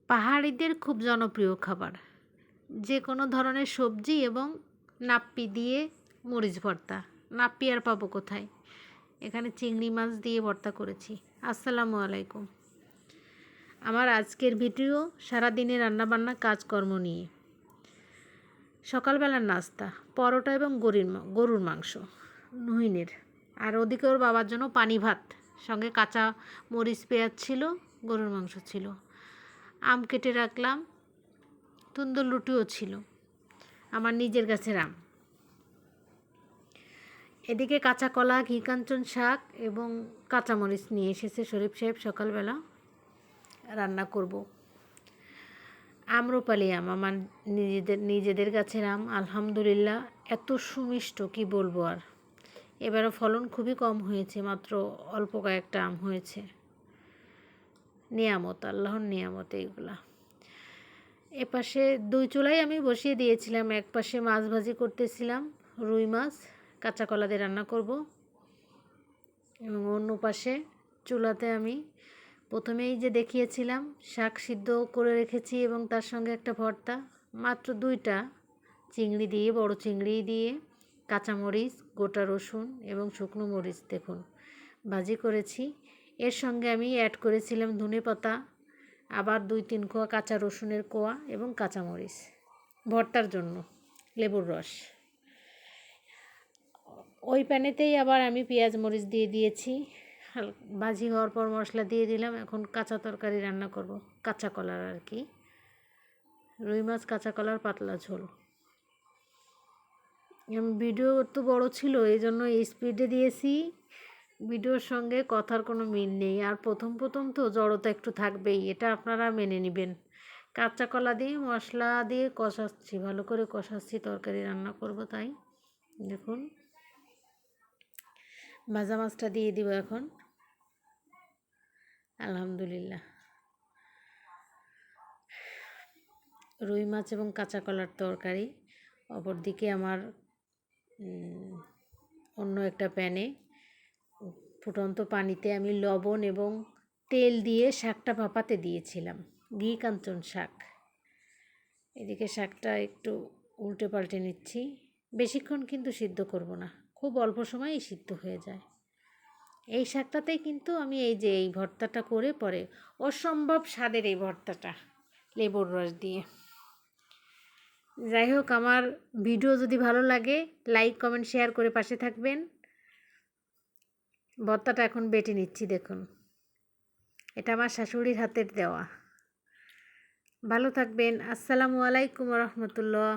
পাহাড়িদের খুব জনপ্রিয় খাবার, যে কোনো ধরনের সবজি এবং নাপ্পি দিয়ে মরিচ ভর্তা। নাপ্পি আর পাবো কোথায়? এখানে চিংড়ি মাছ দিয়ে ভর্তা করেছি। আসসালামু আলাইকুম। আমার আজকের ভিডিও সারাদিনের রান্নাবান্না কাজকর্ম নিয়ে। সকালবেলার নাস্তা পরোটা এবং গরুর মাংস নুহিনের, আর ওদিকে ওর বাবার জন্য পানি ভাত, সঙ্গে কাঁচা মরিচ পেঁয়াজ ছিল, গরুর মাংস ছিল, আম কেটে রাখলাম, তন্দুর রুটিও ছিল, আমার নিজের গাছের আম। এদিকে কাঁচা কলা, ঘি কাঞ্চন শাক এবং কাঁচামরিচ নিয়ে এসেছে শরীফ সাহেব। সকালবেলা রান্না করব। আম্রপালি আম, আমার নিজেদের গাছের আম, আলহামদুলিল্লাহ এত সুমিষ্ট কি বলবো আর। এবারও ফলন খুবই কম হয়েছে, মাত্র অল্প কয়েকটা আম হয়েছে। নিয়ামত, আল্লাহর নিয়ামত এইগুলা। এপাশে দুই চুলায় আমি বসিয়ে দিয়েছিলাম। এক পাশে মাছ ভাজি করতেছিলাম, রুই মাছ কাঁচা কলা দিয়ে রান্না করব, এবং অন্য পাশে চুলাতে আমি প্রথমেই যে দেখিয়েছিলাম শাক সিদ্ধ করে রেখেছি এবং তার সঙ্গে একটা ভর্তা, মাত্র দুইটা চিংড়ি দিয়ে, বড় চিংড়ি দিয়ে কাঁচামরিচ, গোটা রসুন এবং শুকনো মরিচ দেখুন ভাজি করেছি। এর সঙ্গে আমি অ্যাড করেছিলাম ধনেপাতা, আবার 2-3 কোয়া কাঁচা রসুনের কোয়া এবং কাঁচামরিচ ভর্তার জন্য, লেবুর রস। ওই প্যানেতেই আবার আমি পেঁয়াজ মরিচ দিয়ে দিয়েছি। ভাজি হওয়ার পর মশলা দিয়ে দিলাম। এখন কাঁচা তরকারি রান্না করব, কাঁচা কলার আর কি, রুই মাছ কাঁচা কলার পাতলা ঝোল। ভিডিও তো বড় ছিল, এই জন্য স্পিডে দিয়েছি। ভিডিওর সঙ্গে কথার কোনো মিল নেই, আর প্রথম তো জড়তা একটু থাকবেই, এটা আপনারা মেনে নেবেন। কাঁচা কলা দিয়ে মশলা দিয়ে কষাচ্ছি, ভালো করে কষাচ্ছি, তরকারি রান্না করব তাই। দেখুন ভাজা মাছটা দিয়ে দিব এখন। আলহামদুলিল্লাহ, রুই মাছ এবং কাঁচা কলার তরকারি। অপরদিকে আমার অন্য একটা প্যানে ফুটন্ত পানিতে আমি লবণ এবং তেল দিয়ে শাকটা ভাপাতে দিয়েছিলাম, ঘি কাঞ্চন শাক। এদিকে শাকটা একটু উল্টে পাল্টে নিচ্ছি। বেশিক্ষণ কিন্তু সিদ্ধ করব না, খুব অল্প সময়ই সিদ্ধ হয়ে যায়। এই শাকটাতেই কিন্তু আমি এই ভর্তাটা করে পরে, অসম্ভব স্বাদের এই ভর্তাটা লেবুর রস দিয়ে। যাই হোক, আমার ভিডিও যদি ভালো লাগে লাইক কমেন্ট শেয়ার করে পাশে থাকবেন। ভর্তাটা এখন বেটে নিচ্ছি, দেখুন এটা আমার শাশুড়ির হাতের দেওয়া। ভালো থাকবেন। আসসালামু আলাইকুম রহমতুল্লাহ।